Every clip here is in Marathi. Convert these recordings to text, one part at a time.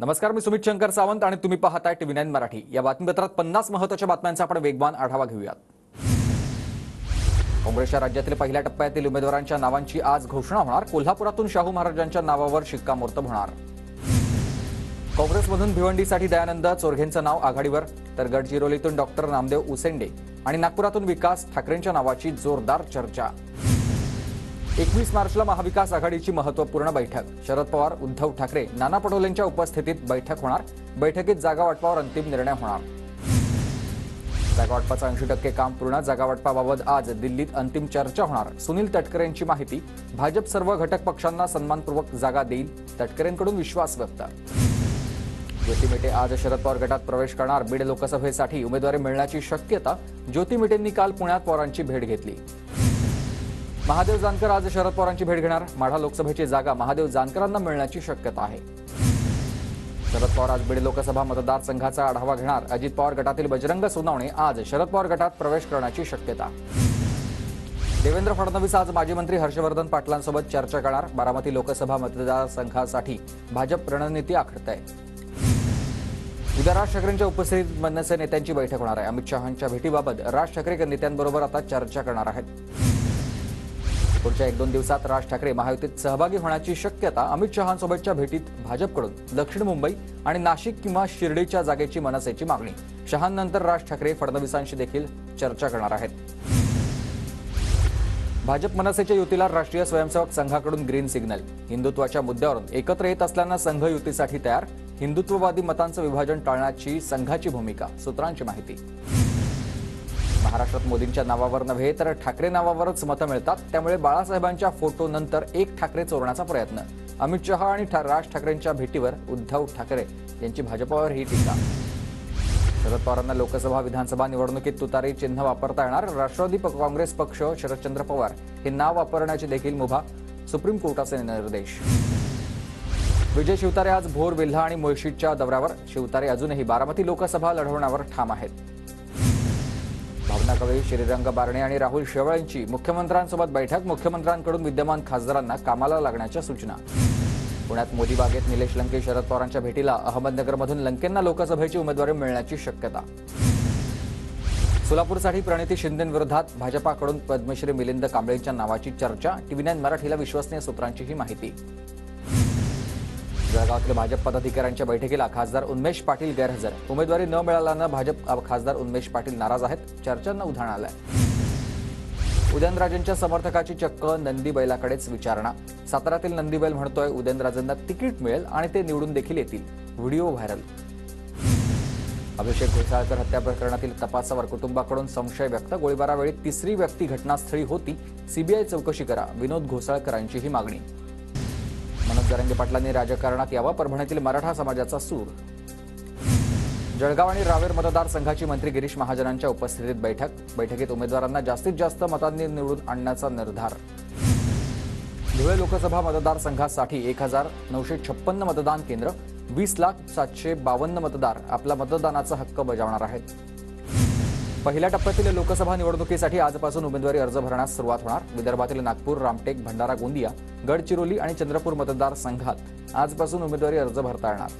नमस्कार, मी सुमित शंकर सावंत आणि तुम्ही पाहताय TV9 मराठी। या बातमीपत्रात 50 महत्त्वाच्या बातम्यांचा आपण वेगवान आढावा घेऊयात। काँग्रेसच्या राज्यातील पहिल्या टप्प्यातील उमेदवारांच्या नावांची आज घोषणा होणार। कोल्हापुरातून शाहू महाराजांच्या नावावर शिक्कामोर्तब होणार। काँग्रेसमधून भिवंडीसाठी दयानंद चोरघेंचं नाव आघाडीवर, तर गडचिरोलीतून डॉक्टर नामदेव उसेंडे आणि नागपुरातून विकास ठाकरेंच्या नावाची जोरदार चर्चा। 21 मार्चला महाविकास आघाडीची महत्त्वपूर्ण बैठक। शरद पवार, उद्धव ठाकरे, नाना पटोलेंच्या उपस्थितीत बैठक होणार। बैठकीत जागा वाटपावर अंतिम निर्णय होणार। जागा वाटपाचं 80% काम पूर्ण। जागा वाटपाबाबत आज दिल्लीत अंतिम चर्चा होणार। सुनील तटकरेंची माहिती। भाजप सर्व घटक पक्षांना सन्मानपूर्वक जागा देईल, तटकरेंकडून विश्वास व्यक्त। ज्योती मेटे आज शरद पवार गटात प्रवेश करणार। बीड लोकसभेसाठी उमेदवारी मिळण्याची शक्यता। ज्योती मेटेंनी काल पुण्यात पवारांची भेट घेतली। महादेव जानकर आज शरद पवारांची भेट घेणार। माढा लोकसभेची जागा महादेव जानकरांना मिळण्याची शक्यता आहे। शरद पवार आज बीड लोकसभा मतदारसंघाचा आढावा घेणार। अजित पवार गटातील बजरंग सोनवणे आज शरद पवार गटात प्रवेश करण्याची शक्यता। देवेंद्र फडणवीस आज माजी मंत्री हर्षवर्धन पाटलांसोबत चर्चा करणार। बारामती लोकसभा मतदारसंघासाठी भाजप रणनीती आखत आहे। उद्या राज ठाकरेंच्या उपस्थितीत मनसे नेत्यांची बैठक होणार आहे। अमित शहांच्या भेटीबाबत राज ठाकरे नेत्यांबरोबर आता चर्चा करणार आहेत। पुढच्या 1-2 दिवसात राज ठाकरे महायुतीत सहभागी होण्याची शक्यता। अमित शहांसोबतच्या भेटीत भाजपकडून दक्षिण मुंबई आणि नाशिक किंवा शिर्डीच्या जागेची मनसेची मागणी। शहांनंतर राज ठाकरे फडणवीसांशी देखील चर्चा करणार आहेत। भाजप मनसेच्या युतीला राष्ट्रीय स्वयंसेवक संघाकडून ग्रीन सिग्नल। हिंदुत्वाच्या मुद्द्यावरून एकत्र येत असल्यानं संघ युतीसाठी तयार। हिंदुत्ववादी मतांचं विभाजन टाळण्याची संघाची भूमिका। सूत्रांची माहिती। महाराष्ट्रात मोदींच्या नावावर नव्हे तर ठाकरे नावावरच मतं मिळतात, त्यामुळे बाळासाहेबांच्या फोटोनंतर एक ठाकरे चोरण्याचा प्रयत्न। अमित शहा आणि राज ठाकरेंच्या भेटीवर उद्धव ठाकरे यांची भाजपवर ही टीका। शरद पवारांना लोकसभा विधानसभा निवडणुकीत तुतारी चिन्ह वापरता येणार। राष्ट्रवादी काँग्रेस पक्ष शरदचंद्र पवार हे नाव वापरण्याची देखील मुभा। सुप्रीम कोर्टाचे निर्देश। विजय शिवतारे आज भोर, वेल्हा आणि मुळशीच्या दौऱ्यावर। शिवतारे अजूनही बारामती लोकसभा लढवण्यावर ठाम आहेत। भावना कवी, श्रीरंग बारणे आणि राहुल शेवाळेंची मुख्यमंत्र्यांसोबत बैठक। मुख्यमंत्र्यांकडून विद्यमान खासदारांना कामाला लागण्याच्या सूचना। पुण्यात मोदी बागेत निलेश लंके शरद पवारांच्या भेटीला। अहमदनगरमधून लंकेंना लोकसभेची उमेदवारी मिळण्याची शक्यता। सोलापूरसाठी प्रणिती शिंदेंविरोधात भाजपाकडून पद्मश्री मिलिंद कांबळेंच्या नावाची चर्चा। TV9 मराठीला विश्वसनीय सूत्रांची ही माहिती। जळगावातील भाजप पदाधिकाऱ्यांच्या बैठकीला खासदार उन्मेष पाटील गैरहजर। उमेदवारी न मिळाल्यानं भाजप खासदार उन्मेष पाटील नाराज आहेत। चर्चांना उधाण आलंय। उदयनराजेंच्या समर्थकाची चक्क नंदी बैलाकडेच विचारणा। साताऱ्यातील नंदी बैल म्हणतोय उदयनराजेंना तिकीट मिळेल आणि ते निवडून देखील येतील। Video viral. अभिषेक घोसाळकर हत्या प्रकरणातील तपासावर कुटुंबाकडून संशय व्यक्त। गोळीबारावेळी तिसरी व्यक्ती घटनास्थळी होती, सीबीआय चौकशी करा। विनोद घोसाळकरांची ही मागणी। मनोज जरांगे पाटलांनी राजकारणात यावं, परभणीतील मराठा समाजाचा सूर। जळगाव आणि रावेर मतदारसंघाची मंत्री गिरीश महाजनांच्या उपस्थितीत बैठक। बैठकीत उमेदवारांना जास्तीत जास्त मतांनी निवडून आणण्याचा निर्धार। धुळे लोकसभा मतदारसंघासाठी 1956 मतदान केंद्र। 20,752 मतदार आपला मतदानाचा हक्क बजावणार आहेत। पहिल्या टप्प्यातील लोकसभा निवडणुकीसाठी आजपासून उमेदवारी अर्ज भरण्यास सुरुवात होणार। विदर्भातील नागपूर, रामटेक, भंडारा, गोंदिया, गडचिरोली आणि चंद्रपूर मतदारसंघात आजपासून उमेदवारी अर्ज भरता येणार।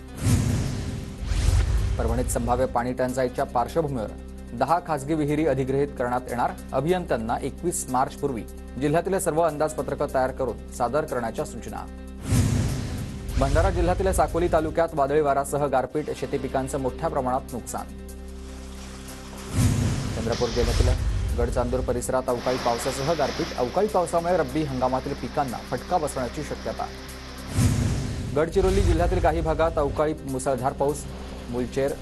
परभणीत संभाव्य पाणी टंचाईच्या पार्श्वभूमीवर 10 खासगी विहिरी अधिग्रहित करण्यात येणार। अभियंत्यांना 21 मार्चपूर्वी जिल्ह्यातील सर्व अंदाजपत्रकं तयार करून सादर करण्याच्या सूचना। भंडारा जिल्ह्यातील साकोली तालुक्यात वादळी वाऱ्यासह गारपीट, शेती पिकांचं मोठ्या प्रमाणात नुकसान। चंद्रपूर जिल्ह्यातील गडचांदूर परिसरात अवकाळी पावसासह गारपीट। अवकाळी पावसामुळे रब्बी हंगामातील पिकांना फटका बसण्याची शक्यता। गडचिरोली जिल्ह्यातील काही भागात अवकाळी मुसळधार पाऊस। मुलचेर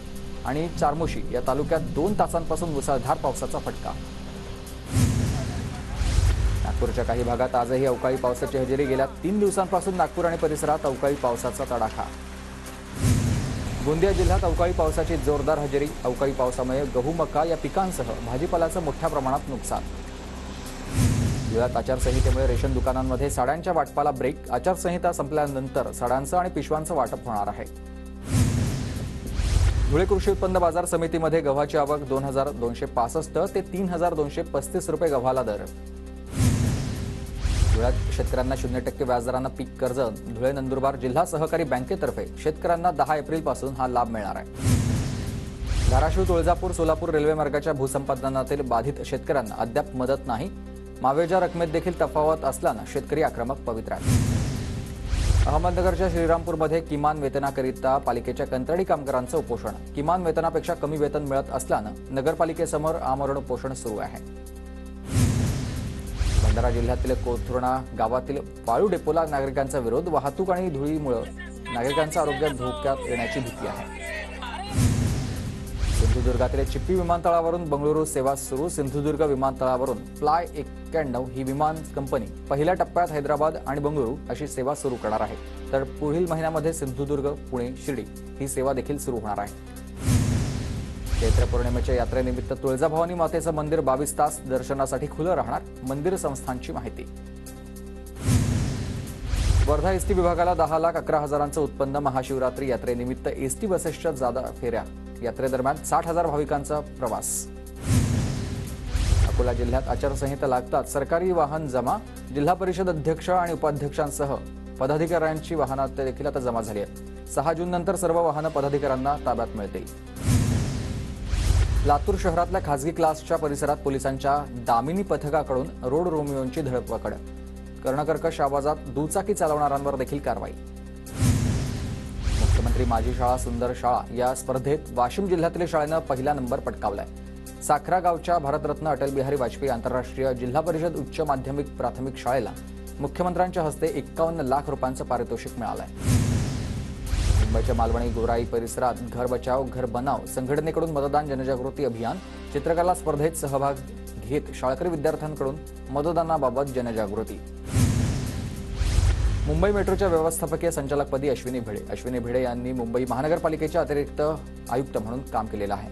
आणि चारमोशी या तालुक्यात 2 तासांपासून मुसळधार पावसाचा फटका। नागपूरच्या काही भागात आजही अवकाळी पावसाची हजेरी। गेल्या 3 दिवसांपासून नागपूर आणि परिसरात अवकाळी पावसाचा तडाखा। गोंदिया जिल्ह्यात अवकाळी पावसाची जोरदार हजेरी। अवकाळी पावसामुळे गहू, मका या पिकांसह भाजीपाल्याचं मोठ्या प्रमाणात नुकसान। धुळ्यात आचारसंहितेमुळे रेशन दुकानांमध्ये साड्यांच्या वाटपाला ब्रेक। आचारसंहिता संपल्यानंतर साड्यांचं आणि पिशव्यांचं वाटप होणार आहे। धुळे कृषी उत्पन्न बाजार समितीमध्ये गव्हाची आवक 2,265 ते 3,235 रुपये गव्हाला दर। धुळ्यात शेतकऱ्यांना 0% व्याजदरानं पीक कर्ज. धुळे नंदुरबार जिल्हा सहकारी बँकेतर्फे शेतकऱ्यांना 10 एप्रिलपासून हा लाभ मिळणार आहे. धाराशिव तुळजापूर सोलापूर रेल्वे मार्गाच्या भूसंपादनातील बाधित शेतकऱ्यांना अद्याप मदत नाही. मावेजा रकमेत देखील तफावत असल्यानं शेतकरी आक्रमक पवित्र्यात. अहमदनगरच्या श्रीरामपूरमध्ये किमान वेतनाकरिता पालिकेच्या कंत्राटी कामगारांचं उपोषण. किमान वेतनापेक्षा कमी वेतन मिळत असल्यानं नगरपालिकेसमोर आमरण उपोषण सुरू आहे. भंडारा जिल्ह्यातील कोथुर्णा गावातील वाळू डेपोला नागरिकांचा विरोध. वाहतूक आणि धुळीमुळे नागरिकांचं आरोग्य धोक्यात येण्याची भीती आहे. सिंधुदुर्गातील चिप्पी विमानतळावरून बंगळुरू सेवा सुरू. सिंधुदुर्ग विमानतळावरून फ्लाय 91 ही विमान कंपनी पहिल्या टप्प्यात हैदराबाद आणि बंगळुरू अशी सेवा सुरू करणार आहे. तर पुढील महिन्यामध्ये सिंधुदुर्ग पुणे शिर्डी ही सेवा देखील सुरू होणार आहे. चैत्र पौर्णिमेच्या यात्रेनिमित्त तुळजाभवानी मातेचं मंदिर 22 तास दर्शनासाठी खुलं राहणार. मंदिर संस्थानची माहिती. वर्धा एसटी विभागाला 10,11,000चं उत्पन्न. महाशिवरात्री यात्रेनिमित्त एसटी बसेसच्या जादा फेऱ्या. यात्रेदरम्यान 60,000 भाविकांचा प्रवास. अकोला जिल्ह्यात आचारसंहिता लागताच सरकारी वाहन जमा. जिल्हा परिषद अध्यक्ष आणि उपाध्यक्षांसह पदाधिकाऱ्यांची वाहनं देखील आता जमा झाली आहेत. 6 जूननंतर सर्व वाहनं पदाधिकाऱ्यांना ताब्यात मिळतील. लातूर शहरातल्या खासगी क्लासच्या परिसरात पोलिसांच्या दामिनी पथकाकडून रोड रोमियोंची धडपकड. कर्णकर्कश आवाजात दुचाकी चालवणाऱ्यांवर देखील कारवाई. मुख्यमंत्री माझी शाळा सुंदर शाळा या स्पर्धेत वाशिम जिल्ह्यातील शाळेनं पहिला नंबर पटकावलाय. साखरा गावच्या भारतरत्न अटल बिहारी वाजपेयी आंतरराष्ट्रीय जिल्हा परिषद उच्च माध्यमिक प्राथमिक शाळेला मुख्यमंत्र्यांच्या हस्ते 51 लाख रुपयांचं पारितोषिक मिळालंय. मुंबईच्या मालवणी गोराई परिसरात घर बचाव घर बनाव संघटनेकडून मतदान जनजागृती अभियान. चित्रकला स्पर्धेत सहभाग घेत शाळकरी विद्यार्थ्यांकडून मतदानाबाबत जनजागृती. मुंबई मेट्रोच्या व्यवस्थापकीय संचालकपदी अश्विनी भिडे यांनी मुंबई महानगरपालिकेच्या अतिरिक्त आयुक्त म्हणून काम केलेलं आहे.